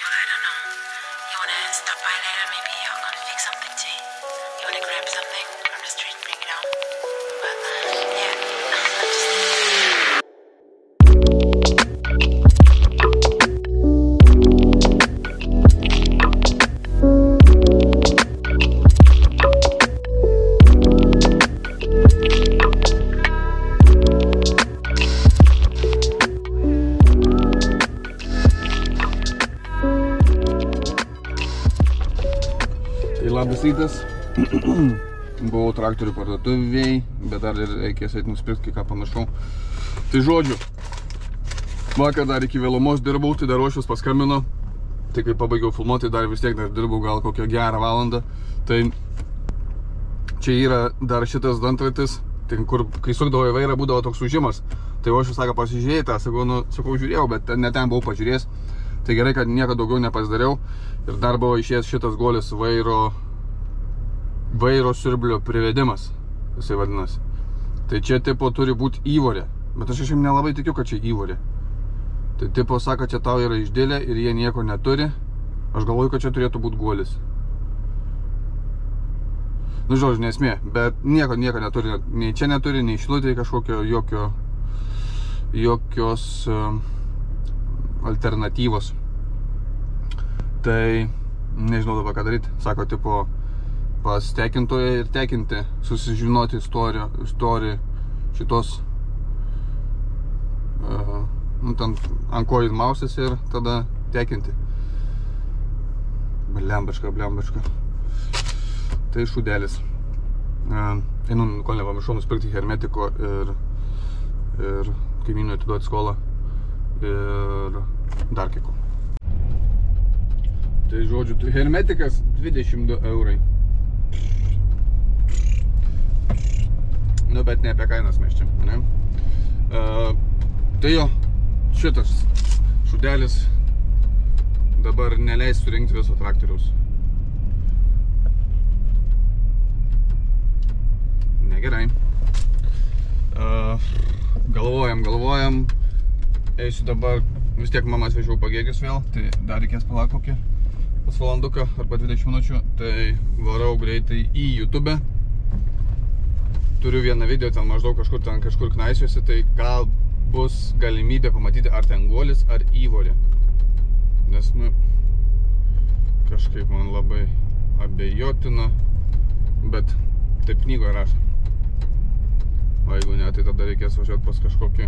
I don't know. You wanna stop by later? Maybe I'll go fix something tea. You wanna grab something from the street and bring it home? But yeah, Labas rytas. Buvau traktorių parduotuvėj, bet dar ir reikės eit nusipirkti, ką pamiršau. Tai žodžiu, vakar dar iki vėlumos dirbau, tai dar ruošius paskambino. Tai kai pabaigiau filmuoti, dar vis tiek dar dirbau gal kokią gerą valandą. Tai čia yra dar šitas dantratis, tai kur kai sukdavo į vairą būdavo toks užimas. Tai aš sako pasižiūrėjai tą, sakau žiūrėjau, bet ne ten buvau pažiūrėjęs. Tai gerai, kad nieko daugiau nepasidariau. Ir dar buvo išėjęs šitas golis vairo siurblio privedimas, jisai vadinasi. Tai čia tipo turi būti įvorė, bet aš šiaip nelabai tikiu, kad čia įvorė. Tai tipo sako, čia tau yra išdėlė ir jie nieko neturi. Aš galvoju, kad čia turėtų būti golis. Nu žodžiu, nesmė, bet nieko neturi, nei čia neturi, nei šilutėje kažkokio jokios alternatyvos. Tai nežinau dabar ką daryti, sako tipo pas tekintoje ir tekinti, susižinoti istoriją šitos ten ant kojų mausės ir tada tekinti. Blembačka. Tai šūdelis. Einu, kol nepamiršau nusipirkti hermetiko ir kaimynui atiduoti skolą ir dar kiko. Tai žodžiu, hermetikas 22 eurai. Nu, bet ne apie kainas mes čia, ne? Tai jo, šitas šūdelis dabar neleis surinkti viso traktoriaus. Negerai. Galvojam. Eisiu dabar, vis tiek mama atvežiau pagėgius vėl, tai dar reikės palauk kokį pusvalanduką arba 20 minučių, tai varau greitai į YouTube. Turiu vieną video, ten maždaug kažkur knaisiuosi, tai gal bus galimybė pamatyti, ar ten golis, ar įvorė. Nes, nu, kažkaip man labai abejotina, bet taip knygoje rašo. O jeigu ne, tai tada reikės važiuoti pas kažkokį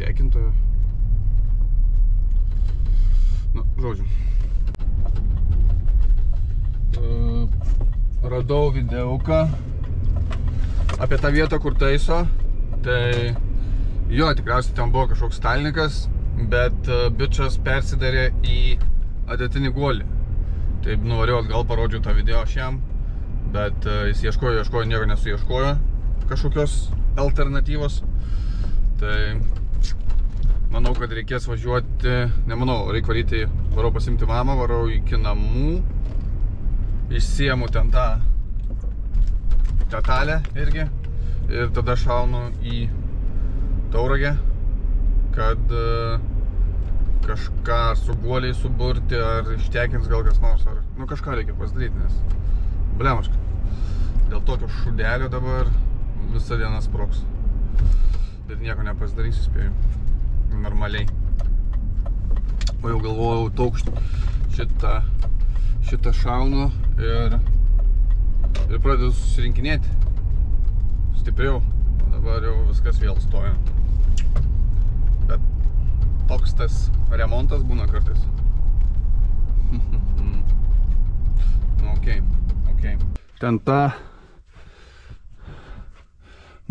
tekintoją. Nu, žodžiu. Radau videuką apie tą vietą, kur taiso. Tai jo, tikriausiai ten buvo kažkoks stalnikas, bet bičas persidarė į adatinį guolį. Tai nuvariau atgal, parodžiau tą video aš jam, bet jis ieškojo, nieko nesuieškojo kažkokios alternatyvos. Tai manau, kad reikės važiuoti, reikia varyti, varau pasimti mamą, varau iki namų, išsiemu ten tą detalę irgi ir tada šaunu į Tauragę, kad kažką su guoliai suburti ar ištekins gal kas nors, ar kažką reikia pasidaryti, nes blemaška. Dėl tokio šūdelio dabar visą dieną sprogs. Bet nieko nepasidarysiu, spėju. Normaliai. O jau galvojau taukšti šitą šaunu ir pradedu susirinkinėti stipriau. Dabar jau viskas vėl stoja. Bet toks tas remontas būna kartais. Ok. Ten ta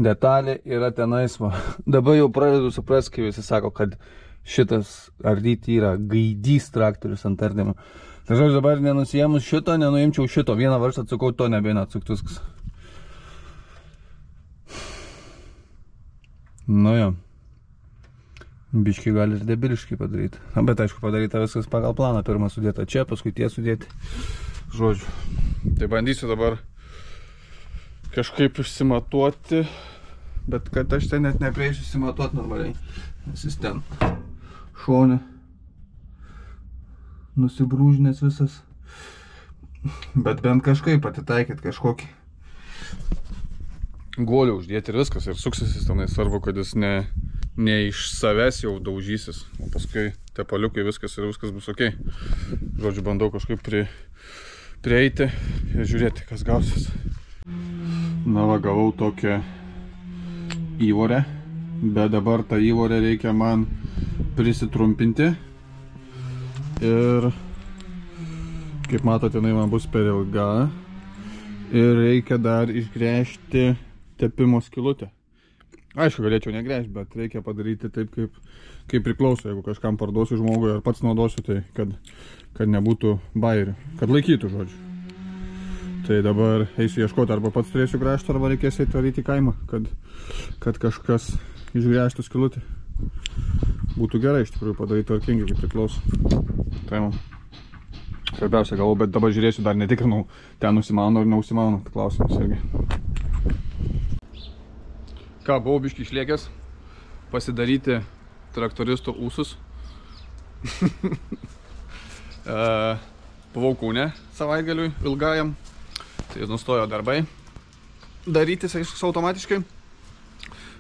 detalė yra tenais va. Dabar jau pradedu suprasti, kai visi sako, kad šitas ardyti yra gaidys traktorius ant ardymo. Tai žodžiu, dabar nenusijėmus šito, nenuimčiau šito. Vieną varžą atsukau, to nebeina atsuktus. Nu jo. Biški gali ir debiliškai padaryti. Na, bet aišku, padaryta viskas pagal planą. Pirmą sudėta čia, paskui tie sudėti. Žodžiu. Tai bandysiu dabar kažkaip išsimatuoti, bet kad aš ten net neprieisiu išsimatuoti normaliai. Nes jis ten šone. nusibrūžinęs visas. Bet bent kažkaip atitaikyti kažkokį guolį uždėti ir viskas, ir suksis jis tenai, svarbu, kad jis ne iš savęs jau daužysis, o paskui tepaliukai viskas ir viskas bus ok. Žodžiu, bandau kažkaip prieiti ir žiūrėti, kas gausis. Na va, gavau tokią įvorę, bet dabar tą įvorę reikia man prisitrumpinti ir kaip matote, jinai man bus per ilga ir reikia dar išgręžti tepimo skylutę. Aišku, galėčiau negręžti, bet reikia padaryti taip, kaip priklauso. Jeigu kažkam parduosiu žmogui ar pats naudosiu, tai kad nebūtų bairių, kad laikytų, žodžiu. Tai dabar eisiu ieškoti, arba pats turėsiu gręžti, arba reikės eiti varyti į kaimą, kad kažkas išgręžtų skylutę. Būtų gerai iš tikrųjų padaryti tvarkingai, kaip priklauso. Tai man svarbiausia galvo, bet dabar žiūrėsiu, dar netikrinau, ten nusimaunu ar neusimaunu, klausimas irgi. Ką, buvau biškį išlėkęs pasidaryti traktoristo ūsus. Buvau Kaune savaitgaliui ilgajam, tai nustojo darbai darytis automatiškai.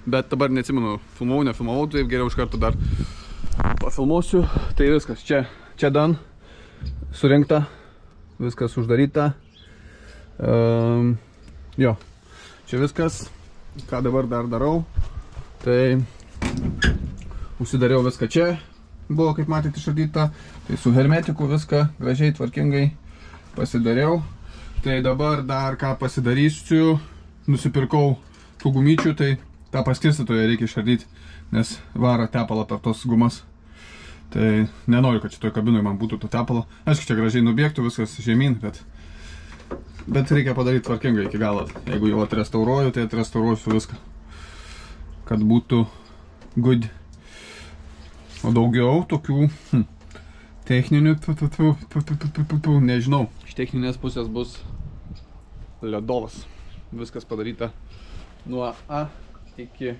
Bet dabar neatsimenu, filmavau, nefilmavau, tai geriau iš karto dar pafilmuosiu. Tai viskas, čia dan, surinkta, viskas uždaryta. Jo, čia viskas, ką dabar dar darau. Tai užsidariau viską čia, buvo kaip matėte išardyta. Tai su hermetiku viską gražiai, tvarkingai pasidariau. Tai dabar dar ką pasidarysiu, nusipirkau tų gumyčių, tai tą paskirstytoje reikia išardyti, nes varo tepalą per tos gumas. Tai nenoriu, kad šitoj kabinoj man būtų to tepalo. Aišku, čia gražiai nubėgtų viskas žemyn, bet reikia padaryti tvarkingai iki galo. Jeigu jau atrestauruoju, tai atrestauruosiu viską, kad būtų good. O daugiau tokių techninių, nežinau. Iš techninės pusės bus ledovas. Viskas padaryta nuo A iki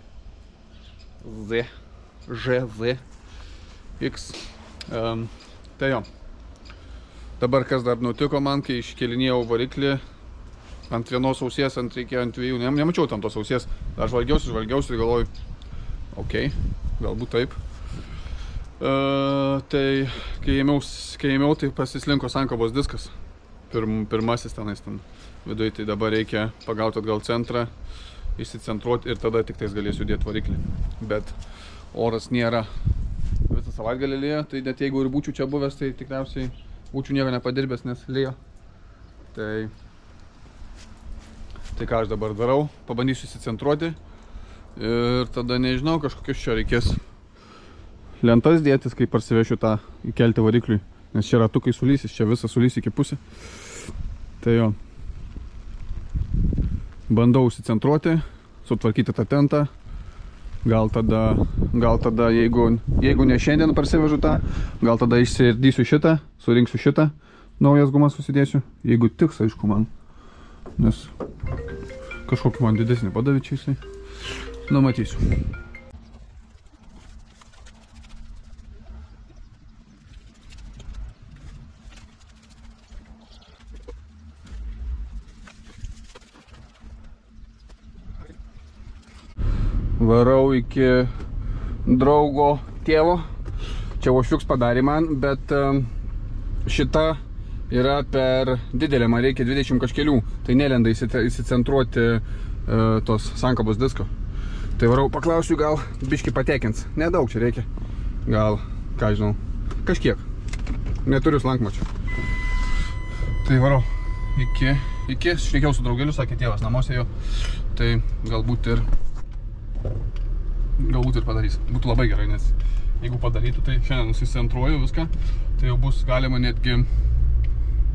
Z, Ž, Z, X. Tai jo. Dabar kas dar nutiko man, kai iškelinėjau variklį ant vienos ausies, reikėjo ant dviejų. Nemačiau tam tos ausies. Aš žvalgiausi ir galvoju, ok, galbūt taip. Tai kai ėmiau, tai pasislinko sankabos diskas. Pirmasis tenais ten viduje, tai dabar reikia pagauti atgal centrą, išsicentruoti ir tada tik tais galėsiu dėti variklį. Bet oras nėra visą savaitgalį lyja, tai net jeigu ir būčiau čia buvęs, tai tikriausiai būčiau nieko nepadirbęs, nes lyja. Tai ką aš dabar darau, pabandysiu išsicentruoti ir tada nežinau, kažkokius čia reikės lentas dėtis, kai parsivešiu tą įkelti varikliui, nes čia ratukai sulysis, čia visą sulys iki pusė. Tai jo, bandau užsicentruoti, sutvarkyti tą tentą, gal tada jeigu ne šiandien parsivežu tą, gal tada išsiardysiu šitą, surinksiu šitą, naujas gumas susidėsiu, jeigu tiks, aišku, man, nes kažkokį man didesnį padavė čia jisai, numatysiu. Varau iki draugo tėvo, čia ošiuks padarė man, bet šita yra per didelė, man reikia 20 kažkelių, tai nelenda įsicentruoti tos sankabos disko. Tai varau, paklausiu, gal biškį patekins, nedaug čia reikia, gal, ką žinau, kažkiek, neturiu slankmačio. Tai varau, iki šnekėjau su draugeliu, sakė tėvas namuose jo, tai galbūt ir padarys. Būtų labai gerai, nes jeigu padarytų, tai šiandien nusicentruoju viską, tai jau bus galima netgi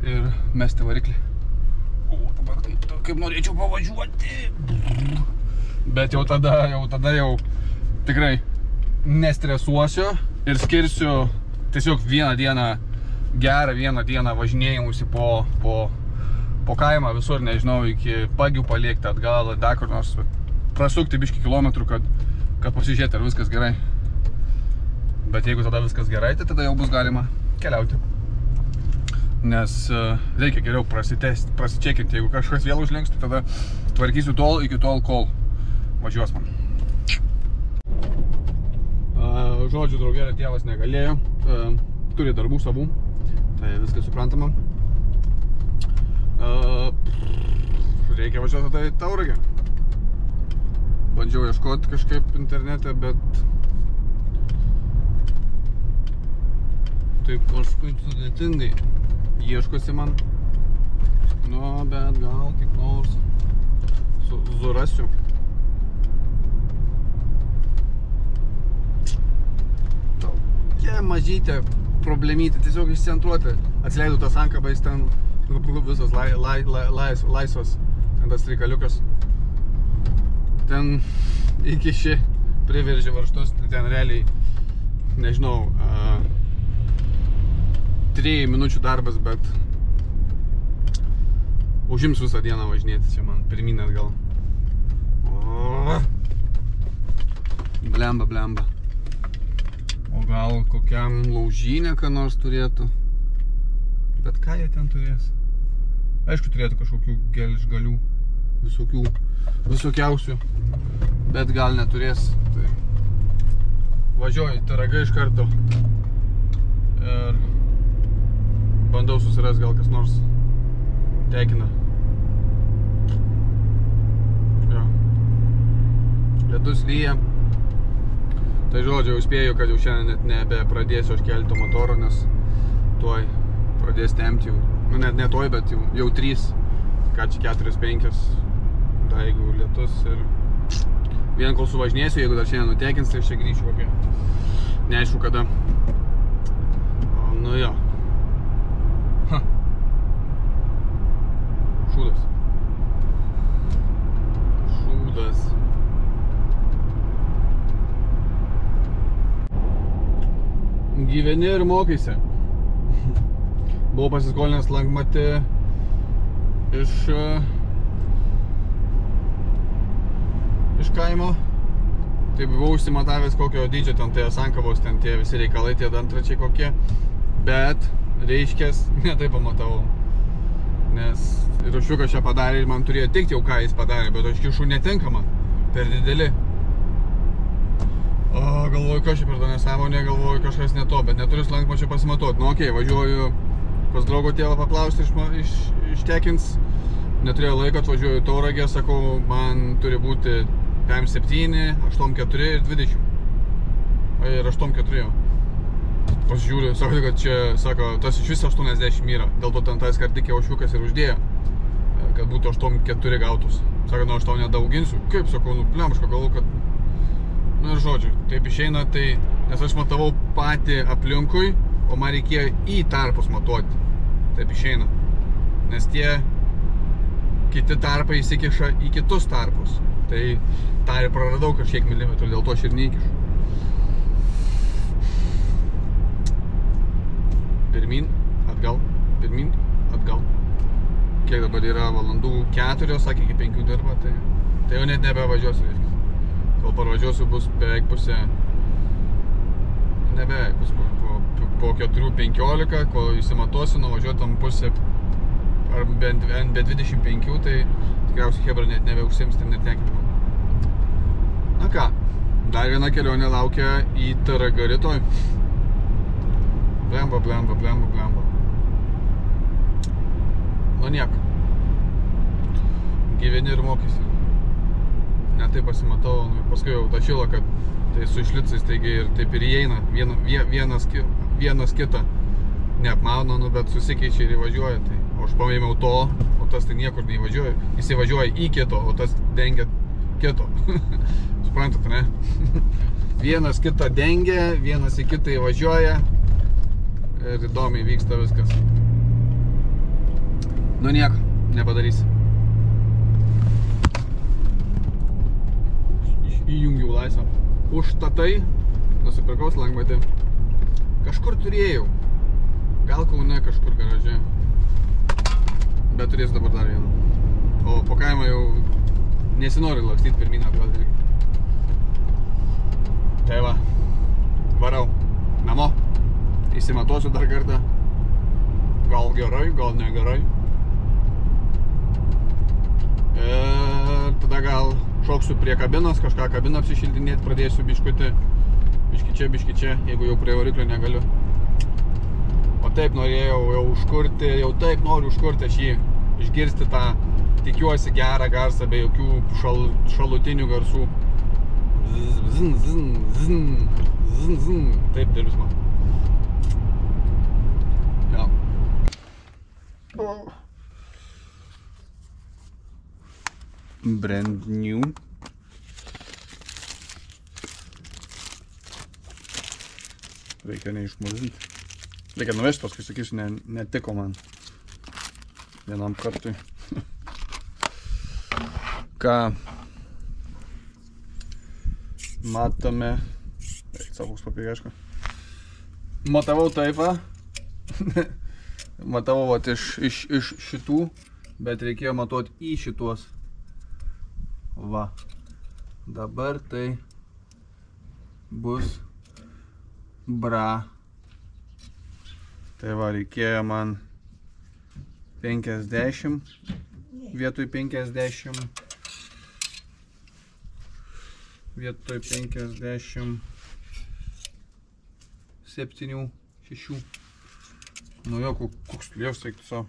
ir mesti variklį. O, dabar kaip norėčiau pavažiuoti. Bet jau tada tikrai nestresuosiu ir skirsiu tiesiog vieną dieną važinėjimusi po kaimą visur, nežinau, iki Pagių palėkti atgal, dar kur nors prasukti biškį kilometrų, kad pasižiūrėti, ar viskas gerai. Bet jeigu tada viskas gerai, tai tada jau bus galima keliauti. nes reikia geriau prasičekinti. Jeigu kažkas vėl užlenks, tai tada tvarkysiu iki tol, kol važiuos man. Žodžiu, draugelė tėvas negalėjo, turi darbų savų, tai viskas suprantama. Reikia važiuoti tai Tauragę. Bandžiau ieškoti kažkaip internete, bet taip kažkaip sudėtingai ieškosi man. Nu, bet gal kaip nors surasiu. Tokia mažytė problemytė, tiesiog išcentruoti. Atsileidau tą sankabą, jis ten visas laisvas, ten tas reikaliukas. Ten iki ši priveržė varžtus, ten realiai, nežinau, 3 minučių darbas, bet užims visą dieną važinėti, čia man pirminė atgal. Blemba. O gal kokiam laužynė ką nors turėtų? Bet ką jie ten turės? Aišku, turėtų kažkokių gelžgalių, visokiausių, bet gal neturės. Tai važiuoju Taragą iš karto ir bandau susirasti, gal kas nors tekina. Jo. Lietus lyja. Tai žodžiu, jau spėju, kad jau šiandien net nebepradėsiu aš kelti motoro, nes tuoj pradės tempti jau. Nu, net ne tuoj, bet jau 3, ką čia 4-5, da jeigu lietus ir vien kol suvažinėsiu, jeigu dar šiandien nutekins, tai aš čia grįšiu apie neaišku kada. Nu jo. Šūdas. Gyveni ir mokaisi. Buvau pasiskolinęs lankmatį iš kaimo. Tai buvau užsimatavęs kokio dydžio ten tie sankabos, ten tie visi reikalai, tie dantračiai kokie. Bet reiškės netai pamatavau. Nes rušiukas čia padarė ir man turėjo tikti jau ką jis padarė, bet aš kišų netinkamą, per dideli. Galvoju, kas čia per tą nesąmonę, galvoju kažkas ne to, bet neturiu lankmačio pasimatuoti. Nu okei, važiuoju pas draugo tėvą paklausti, ištekins. Neturėjau laiko, atvažiuoju Tauragę, sakau, man turi būti PM7, 8,4 ir 20. Ir 8,4 jau. Pasižiūriu, sako, kad čia, sako, tas iš vis 80 yra. Dėl to ten tas kartikė ošiukas ir uždėjo, kad būtų 8,4 gautus. Sako, nu aš tau nedauginsiu. Kaip, sakau, nu plemško, galvoju, kad... Nu ir žodžiu, taip išeina, tai... Nes aš matavau patį aplinkui, o man reikėjo į tarpus matuoti. Taip išeina. Nes tie kiti tarpai įsikiša į kitus tarpus. Tai tą ir praradau kažkiek milimetrų, dėl to aš ir neįkišu. Pirmin, atgal, pirmin, atgal. Kiek dabar yra valandų? 4, sakė, iki 5 dirba, tai jau net nebevažiuosiu, reiškia. Kol parvažiuosiu bus beveik pusė, ne beveik, bus po 4:15, kol įsimatuosiu, nuvažiuotam pusė, ar bent 25, tai tikriausiai hebra net nebeužsiims, ten netekinimu. Na ką, dar viena kelionė laukia į Taragą rytoj. Blemba. Nu nieko. Gyveni ir mokysi. Ne taip pasimatau, paskui jau tašilo, kad tai su išlicais taigi ir taip ir įeina, vienas kitą neapmauna, nu, bet susikeičia ir įvažiuoja. Tai, o aš paėmiau to, o tas tai niekur neįvažiuoja. Jis įvažiuoja į kito, o tas dengia kito. Suprantat, ne? Vienas kitą dengia, vienas į kitą įvažiuoja ir įdomiai vyksta viskas. Nu nieko, nepadarysi. Įjungiau laisvą. Užtatai, nusipirkau slankmatį. Kažkur turėjau. Gal Kaune kažkur garaže. Bet turėsiu dabar dar vieną. O po kaimą jau nesinori lakstyti pirmin atgal. Tai va, varau namo. Įsimatuosiu dar kartą. gal gerai, gal negerai. Ir tada gal šoksiu prie kabinos, kažką kabiną apsišildinėti, pradėsiu biški čia, jeigu jau prie variklio negaliu. O taip norėjau jau užkurti, jau taip noriu užkurti aš jį, išgirsti tą, tikiuosi, gerą garsą, be jokių šalutinių garsų. Zin, zin, zin, zin, zin. Taip dirbs man. Ja. Brand new. Reikia neišmuzinti. Reikia nuvežti, paskui sakysiu, netiko man vienam kartui. Ką matome, savoks papirėško. Matavau taip, va. Matavau vat iš šitų, bet reikėjo matuoti į šituos. Va. Dabar tai bus bra. Tai va, reikėjo man 50 vietoj 57 6. Nu jo, koks plėvs reiktų savo.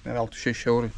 Neveltų 6 eurai.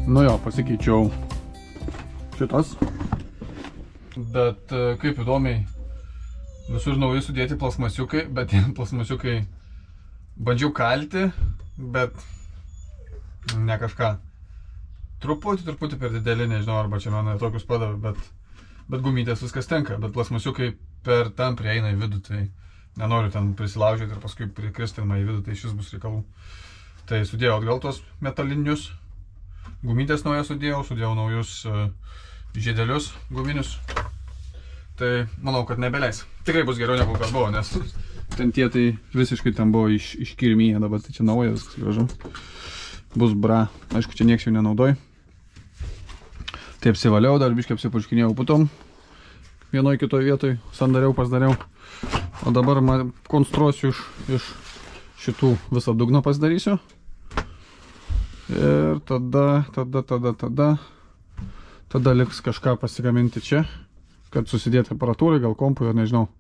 Nu jo, pasikeičiau šitas, bet kaip įdomiai visur naujai sudėti plasmasiukai, bet plasmasiukai bandžiau kalti, bet ne kažką. Truputį per didelį, nežinau, arba čia man tokius padavė, bet gumytės viskas tenka, bet plasmasiukai per tampriai eina į vidų, tai nenoriu ten prisilaužyti ir paskui prikristi į vidų, tai šis bus reikalų. Tai sudėjau atgal tos metalinius. Gumytės naujas sudėjau naujus žiedelius guminius. Tai manau, kad nebeleis. Tikrai bus geriau negu kad buvo, nes ten tie tai visiškai ten buvo iškirmyje, dabar tai čia nauja, viskas gražu. Bus bra. Aišku, čia nieks jau nenaudoju. Tai apsivaliau, dar biškai apsipurškinėjau putom. Vienoj kitoj vietoj sandariau, pasidariau. O dabar konstruosiu iš šitų visą dugną pasidarysiu. Ir tada liks kažką pasigaminti čia, kad susidėti aparatūrai, gal kompui, ar nežinau,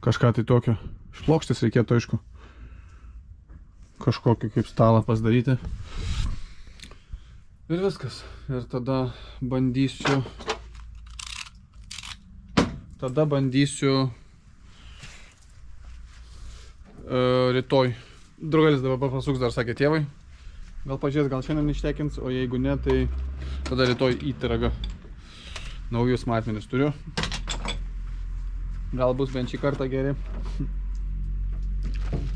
kažką tai tokio. Iš plokštės reikėtų, aišku, kažkokį kaip stalą pasidaryti. Ir viskas. Ir tada bandysiu rytoj. Draugelis dabar pasuks, dar sakė tėvai. Gal pažiūrės, gal šiandien ištekins, o jeigu ne, tai tada rytoj į Tyragą naujus matmenis turiu. Gal bus bent šį kartą geri.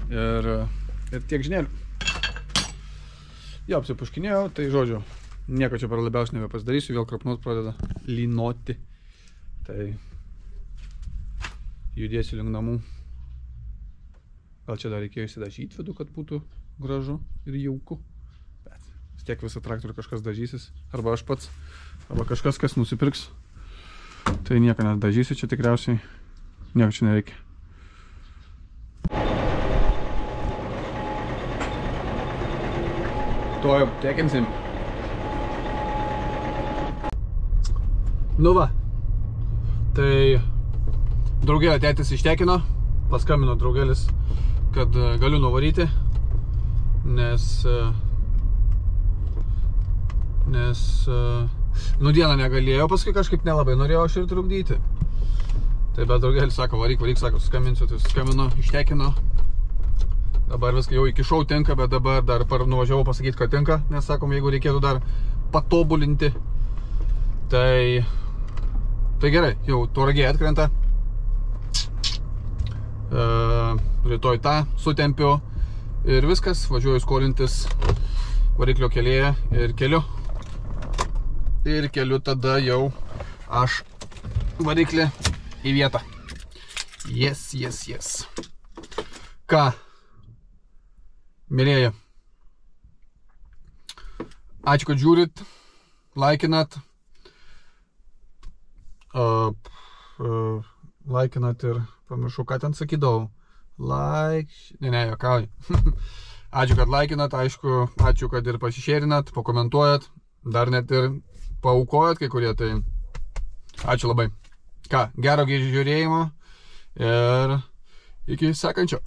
Ir tiek žinėlių. Jo, apsipuškinėjau, tai žodžiu, nieko čia per labiausiai nebepasidarysiu, vėl krapnus pradeda lynoti. Tai judėsiu link namų. Gal čia dar reikėjo įsidažyti vidų, kad būtų gražu ir jauku. Vis tiek visą traktorių kažkas dažysis, arba aš pats, arba kažkas, kas nusipirks. Tai nieko nedažysiu čia tikriausiai, nieko čia nereikia. To jau tekinsim. Nu va, tai draugelio tėtis ištekino, paskambino draugelis, kad galiu nuvaryti, nes Nu dieną negalėjau, paskui kažkaip nelabai norėjau aš ir trukdyti. Tai bet draugelis sako, varyk, sako, skambinsiu, tai skambino, ištekino. Dabar viską jau iki šou tinka, bet dabar dar nuvažiavau pasakyti, kad tinka, nes sakom, jeigu reikėtų dar patobulinti, tai gerai, jau Tauragė atkrenta. Rytoj tą sutempiu ir viskas, važiuoju skolintis variklio kelyje ir keliu. Ir keliu tada jau aš variklį į vietą. Yes. Ką? Mėlėjai. Ačiū, kad žiūrit, laikinat. Laikinat ir pamiršau, ką ten sakydavau. Ne, jokauju. Ačiū, kad laikinat, aišku, ačiū, kad ir pasišėrinat, pakomentuojat, dar net ir paaukojat kai kurie, tai ačiū labai. Ką, gero žiūrėjimo ir iki sekančio.